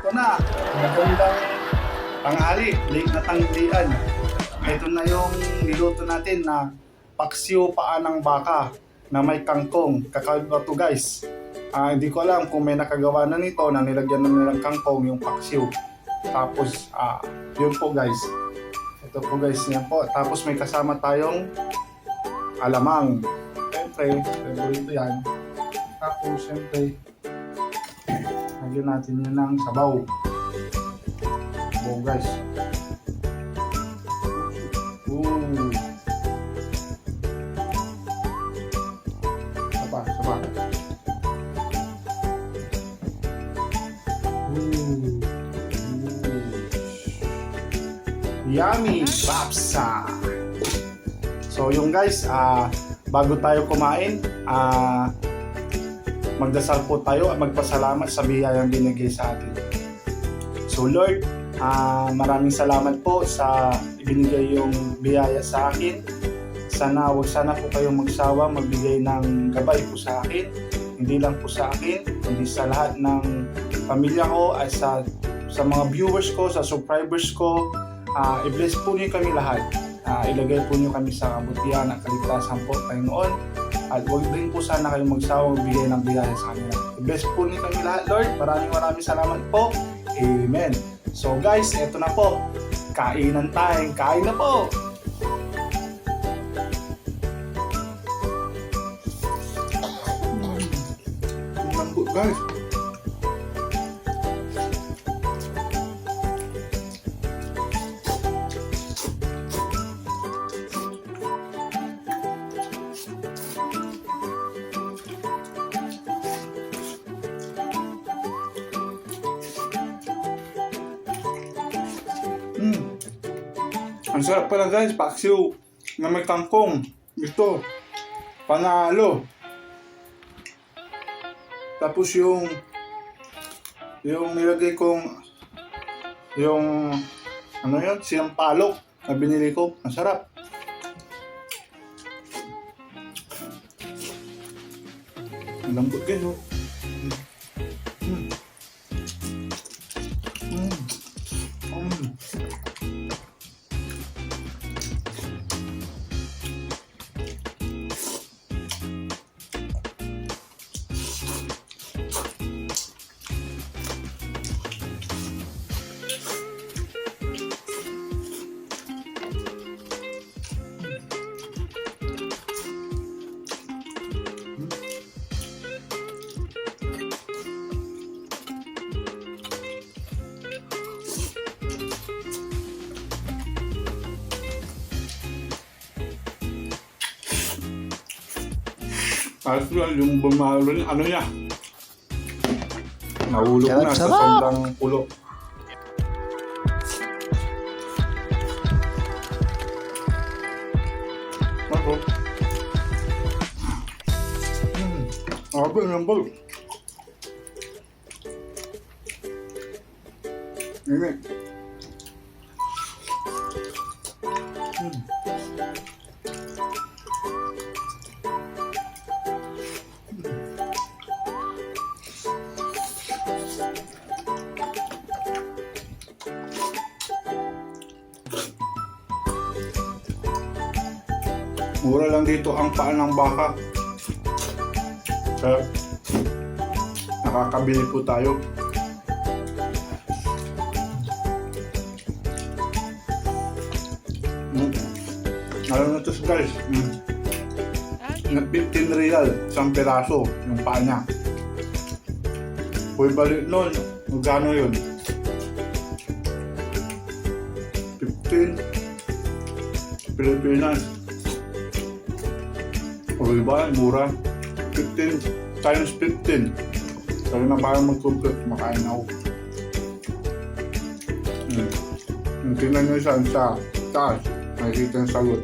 Ito na, magandang tanghali, late na tanghalian. Ito na yung niluto natin na paksiw paa ng baka na may kangkong. Kakaiba to guys. Hindi ko alam kung may nakagawa na nito na nilagyan na nilang kangkong yung paksiw. Tapos, yun po guys. Ito po guys, yan po. Tapos may kasama tayong alamang. Siyempre, favorito yan. Tapos, siyempre, lagyan natin yun ng sabaw. Sabaw guys. Ooh. Saba. Ooh. Yummy papsa. So yung guys, bago tayo kumain, magdasal po tayo at magpasalamat sa biyayang binigay sa atin. So Lord, maraming salamat po sa ibinigay yung biyaya sa akin. Wag sana po kayong magsawa magbigay ng gabay po sa akin. Hindi lang po sa akin, kundi sa lahat ng pamilya ko at sa mga viewers ko, sa subscribers ko. I-bless po niyo kami lahat. Ilagay po niyo kami sa kabutihan at kaligtasan po Panginoon. At huwag din po sana kayong magsawang bigay ng biyaya sa kanila. I-bless po niyo kami lahat, Lord. Maraming salamat po. Amen. So guys, eto na po. Kainan tayo. Kain na po. Lambot guys. Ang sarap pala guys, paksiw na may kangkong. Ito, panalo. Tapos yung nilagay kong yung ano yun, sinampalok na binili ko. Ang sarap. Ang lambot guys oh. Tapos yung bumalo niya, ano niya? Nahulog na sa sobrang pulo. Ako. Ako yung balo. Ini. Mura lang dito ang paa ng baka. So, nakakabili po tayo. Alam na ito guys. Nag 15 real, isang piraso yung paa niya. Kung balik nun, magkano yun? 15 Pilipinas. O diba, mura. 15 times 15. Sabi na parang mag-compute, makain ako. Tingnan nyo siya sa taas. Nakikita yung sagot.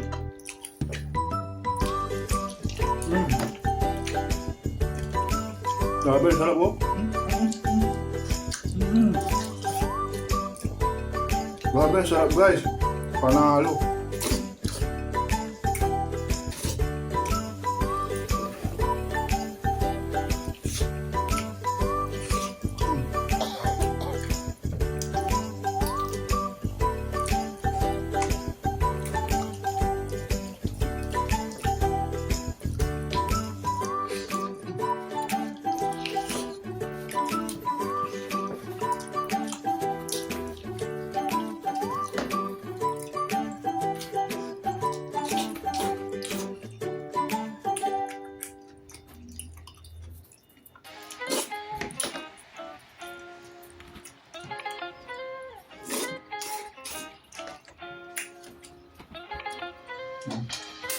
Grabe, sarap po. Grabe, sarap guys. Panalo.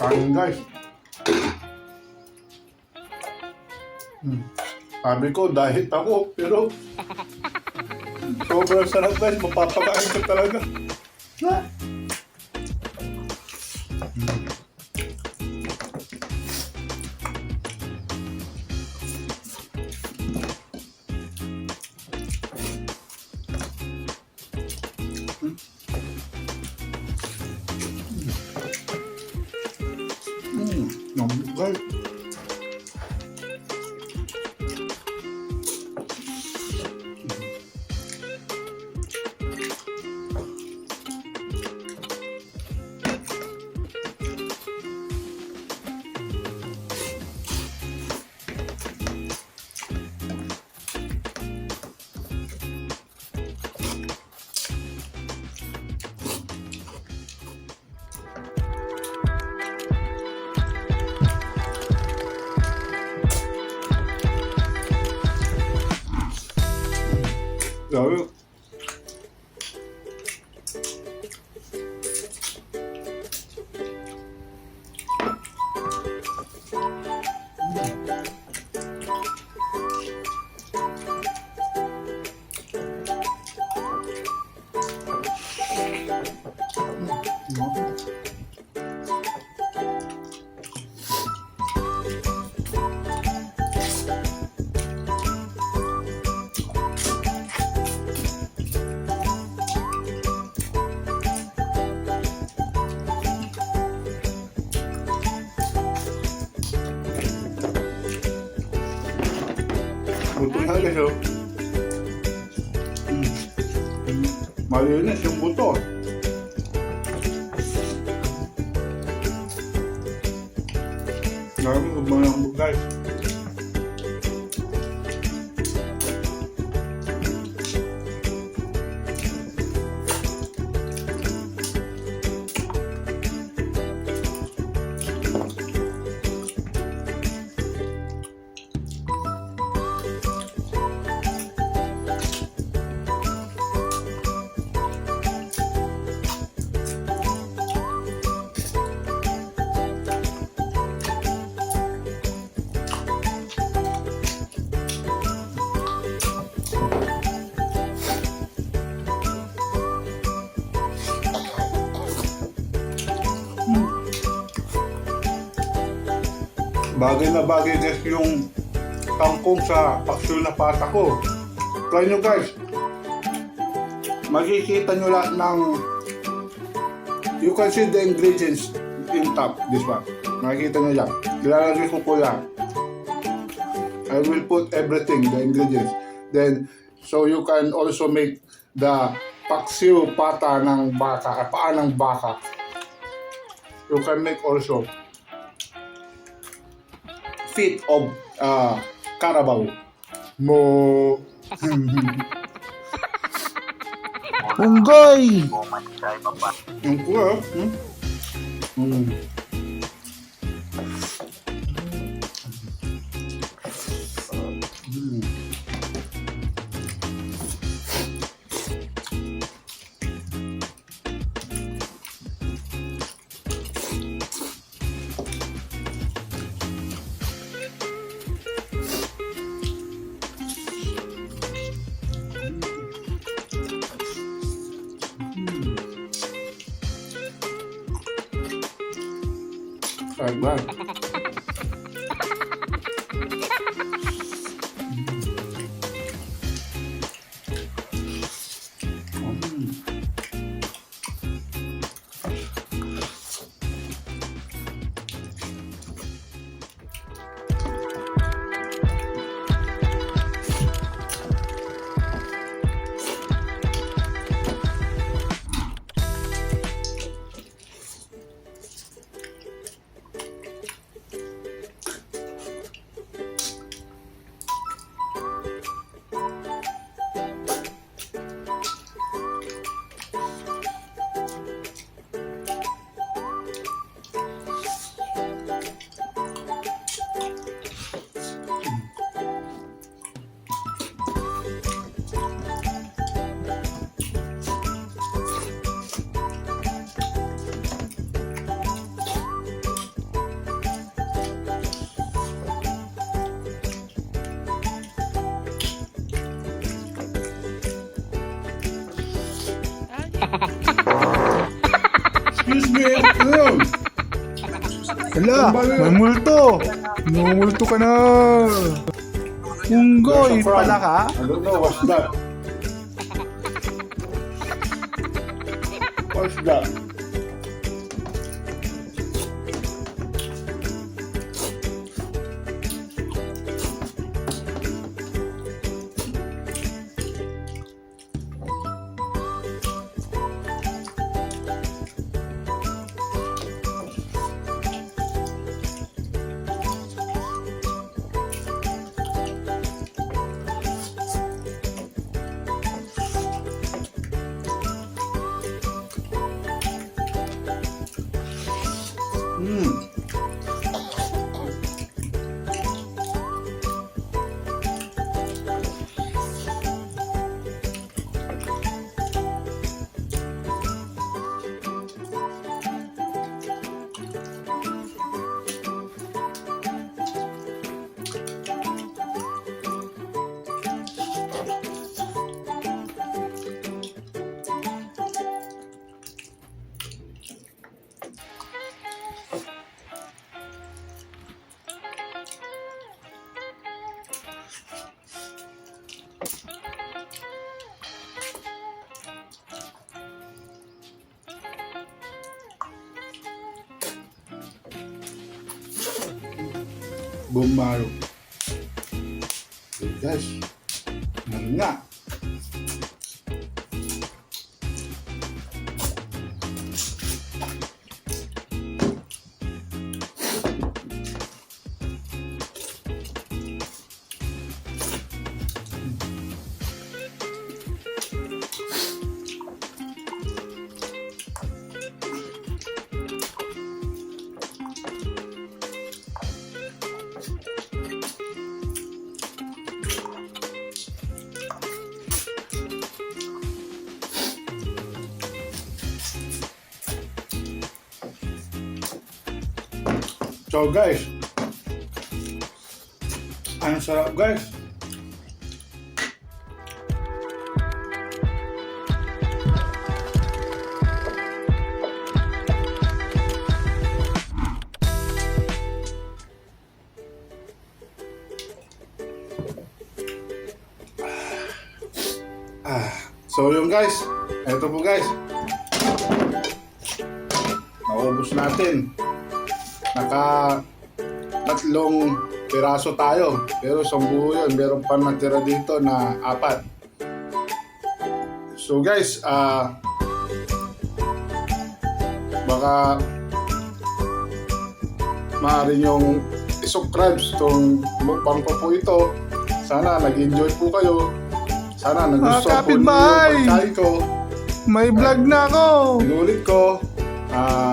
Kain guys. Sabi ko, diet ako, pero sobrang sarap guys, mapapakain ka talaga. Guys. Rồi. Buto na guys, oh. Malinis yung buto. Marami ko mga lambog guys. Bagay na bagay guys yung kangkong sa paksyon na pata ko. Try nyo guys. Makikita nyo lahat ng, you can see the ingredients in top, this one. Makikita nyo yan. Ilalagay ko po yan. I will put everything, the ingredients. Then, so you can also make the paksiw pata ng baka, paa ng baka. You can make also feet of carabao. Mo. Unggoy! Yung kuha. Right, right. Excuse me. Ano? Hala, may multo. Namumulto ka na. Unggoy Where's the pala ka? I don't know what's that. What's that? Bumaro. Okay, guys. Ano nga? So guys, ang sarap guys. So yung guys, eto po guys. Naubos natin. Naka 3 piraso tayo, pero 10 yun, meron pa natira dito na 4. So guys, baka maaari nyong i-subscribe itong mukbang ko po ito. Sana nag-enjoy po kayo. Sana nagustuhan po ninyo yung pagkain ko. May vlog na ako. Inulit ko.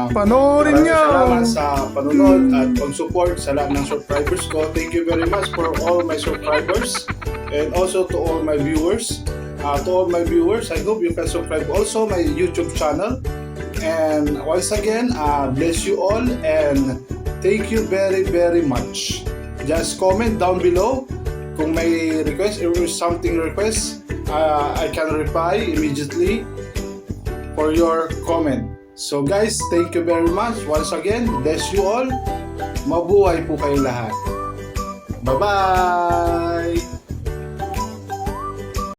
Panoorin niyo. Salamat sa panunod at pag-support sa lahat ng subscribers ko. Thank you very much for all my subscribers and also to all my viewers. To all my viewers, I hope you can subscribe also my YouTube channel. And once again, bless you all and thank you very very much. Just comment down below kung may request, if there's something request, I can reply immediately for your comment. So guys, thank you very much. Once again, bless you all. Mabuhay po kayo lahat. Bye-bye!